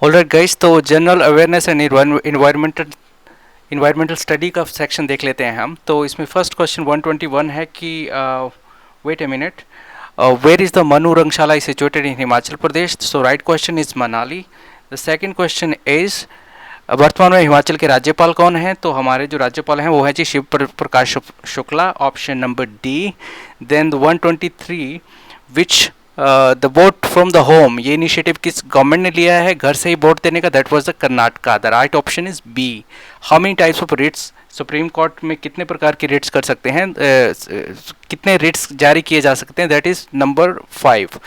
Alright guys, तो general awareness and environmental study का section देख लेते हैं हम। तो इसमें फर्स्ट क्वेश्चन 121 है कि wait a minute, where is the Manu Rangshala is situated in Himachal Pradesh. So right question is Manali. The second question is वर्तमान में हिमाचल के राज्यपाल कौन हैं। तो हमारे जो राज्यपाल हैं वो हैं जी Shiv Prakash Shukla, option number D. Then 123, which the vote from the home, ये इनिशिएटिव किस गवर्नमेंट ने लिया है घर से ही वोट देने का, that was the Karnataka. The right option is B. How many types of writs, Supreme Court में कितने प्रकार की रिट्स कर सकते हैं, कितने रिट्स जारी किए जा सकते हैं, that is number 5।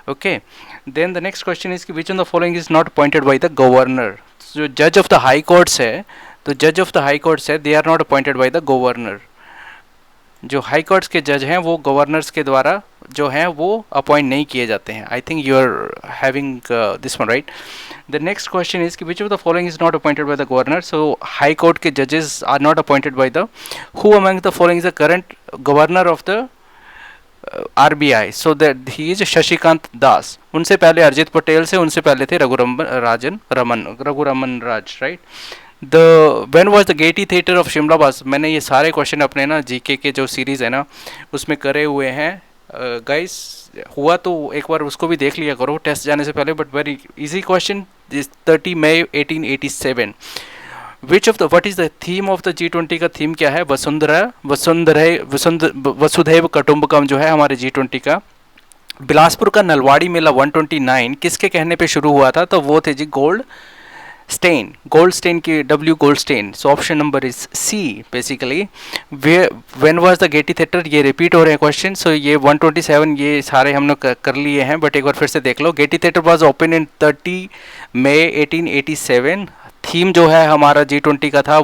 Okay, then the next question is कि which on the following is not appointed by the governor. जो जज ऑफ द हाई कोर्ट्स है, तो जज ऑफ द हाई कोर्ट्स है, they are not appointed by the governor. जो high courts के जज हैं वो गवर्नर्स के द्वारा जो हैं वो अपॉइंट नहीं किए जाते हैं। I think you are having this one right. The next question is कि which of the following is not appointed by the governor. So high court के जजेस are not appointed by the, who among the following is the current governor of the RBI. So that he is Shashikant Das. उनसे पहले अरिजित पटेल से, उनसे पहले थे Raghuraman Raj, right. The when was the Getty theatre of Shimla बस। मैंने ये सारे क्वेश्चन अपने ना जीके के जो सीरीज़ है ना उसमें करे हुए हैं गाइस। हुआ तो एक बार उसको भी देख लिया करो टेस्ट जाने से पहले, but very easy question. 30 May 1887। Which of the, what is the theme of the G20 का थीम क्या है? वसुधैव कुटुंबकम जो है हमारे G20 का। बिलासपुर का नलवाड़ी मेला 129 किसके कहने पे शुरू हुआ था? तो वो थे जी गोल्ड स्टेन की, W Goldstein. So option number is C basically. When was the Getty theatre, ये रिपीट हो रहे हैं क्वेश्चन। सो ये 127 ये सारे हम लोग कर लिए हैं, बट एक बार फिर से देख लो। Getty theatre was open in 30 May 1887। Theme जो है हमारा G20 का था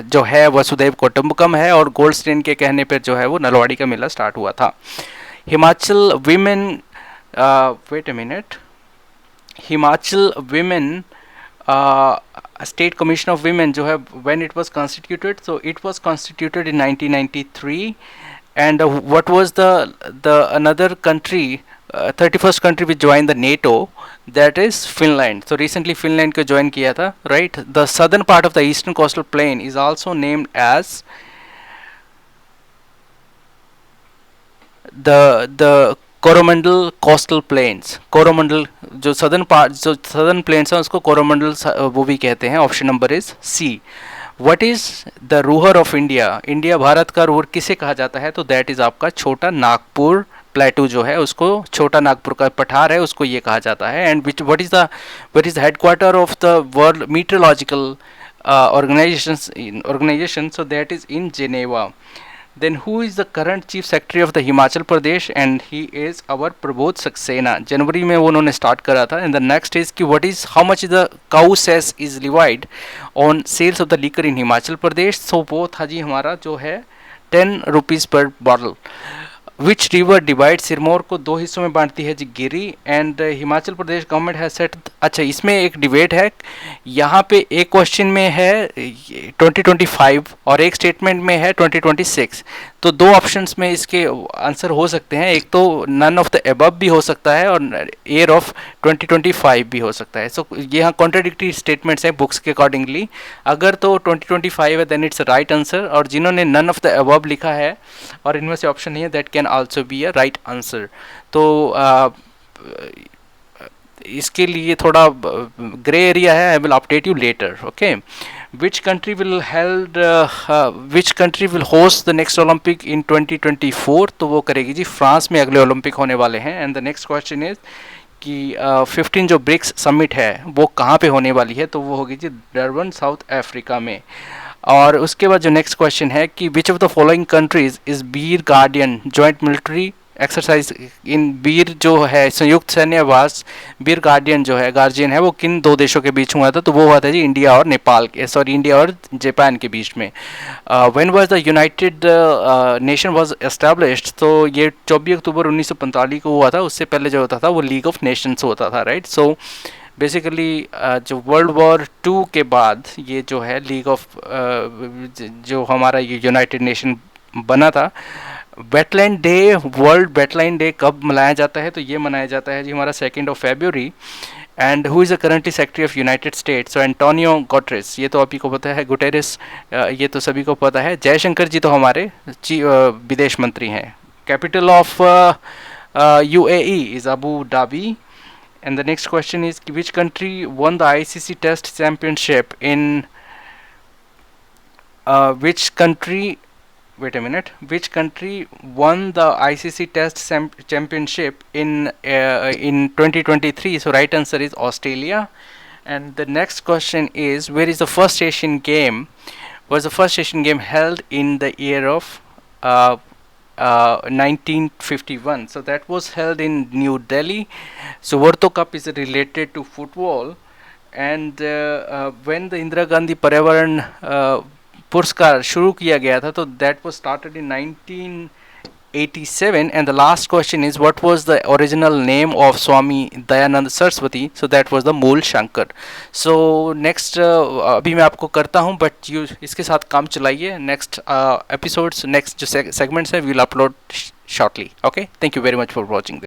जो है वसुधैव कुटुंबकम है, और गोल्ड स्टेन के कहने पर जो है वो नलवाड़ी का मेला स्टार्ट हुआ था। Himachal women, wait a minute, Himachal women state commission of women जो है when it was constituted, so it was constituted in 1993। And what was the another country, 31st country which joined the NATO, that is Finland. So recently Finland को join किया था, right? The southern part of the eastern coastal plain is also named as the Coromandel coastal planes. Coromandel जो southern planes हैं उसको कोरोमंडल वो भी कहते हैं। Option number is C. What is the Ruhr of India? India Bharat का रूहर किसे कहा जाता है? तो दैट इज आपका छोटा नागपुर प्लेटू जो है उसको, छोटा नागपुर का पठार है उसको ये कहा जाता है। And what is the headquarter of the world meteorological organization, so that is in Geneva. Then who is the current chief secretary of the Himachal Pradesh? And he is our Prabodh Saxena. जनवरी में वो उन्होंने स्टार्ट करा था। And the next is कि what is, how much is the cow cess is levied on sales of the liquor in Himachal Pradesh. So वो था जी हमारा जो है 10 rupees per bottle. Which river divide, Sirmaur को दो हिस्सों में बांटती है जी गिरी। एंड हिमाचल प्रदेश गवर्नमेंट है सेट, अच्छा इसमें एक डिबेट है यहाँ पे। एक क्वेश्चन में है 2025 और एक स्टेटमेंट में है 2026। तो दो ऑप्शंस में इसके आंसर हो सकते हैं, एक तो नन ऑफ द एबव भी हो सकता है और एयर ऑफ 2025 भी हो सकता है। सो यहाँ कॉन्ट्राडिक्टरी स्टेटमेंट्स हैं बुक्स के अकॉर्डिंगली। अगर तो 2025 है देन इट्स राइट आंसर, और जिन्होंने नन ऑफ द एबव लिखा है और इनमें से ऑप्शन नहीं है, that can also be a right answer. तो इसके लिए थोड़ा ग्रे एरिया है, I will update you later. Okay, which country will host the next Olympic in 2024? तो वो करेगी जी फ्रांस में अगले ओलंपिक होने वाले हैं। And the next question is कि 15 जो ब्रिक्स समिट है वो कहाँ पे होने वाली है? तो वो होगी जी डरबन, साउथ अफ्रीका में। और उसके बाद जो नेक्स्ट क्वेश्चन है कि which of the following countries is Veer guardian joint military exercise in Veer जो है संयुक्त सैन्यवास, बीर गार्डियन जो है गार्जियन है वो किन दो देशों के बीच हुआ था? तो वो हुआ था जी इंडिया और नेपाल के, सॉरी इंडिया और जापान के बीच में। When was the United nation was established? तो ये 24 अक्टूबर 1945 को हुआ था। उससे पहले जो होता था वो लीग ऑफ नेशंस होता था, राइट। सो बेसिकली जो वर्ल्ड वॉर 2 के बाद ये जो है लीग ऑफ जो हमारा ये यूनाइटेड नेशन बना था। Wetland day, world wetland day कब मनाया जाता है? तो ये मनाया जाता है जी हमारा 2 February। And who is the currently secretary of United states? So Antonio Guterres, ये तो आप ही को पता है, गुटेरेस, ये तो सभी को पता है। जयशंकर जी तो हमारे विदेश मंत्री हैं। Capital of UAE is Abu Dhabi. And the next question is which country won the ICC test championship in which country wait a minute, which country won the ICC test championship in 2023? So right answer is Australia. And the next question is, where is the first Asian game, was the first Asian game held in the year of 1951? So that was held in New Delhi. So World Cup is related to football. And when the Indira Gandhi Paryavaran पुरस्कार शुरू किया गया था, तो that was started in 1987. And the last question is what was the original name of Swami Dayanand Saraswati? So that was the मूल Shankar. So next अभी मैं आपको करता हूं, बट यू इसके साथ काम चलाइए. नेक्स्ट एपिसोड्स, नेक्स्ट जो सेगमेंट्स है, we will upload shortly. Okay, thank you very much for watching.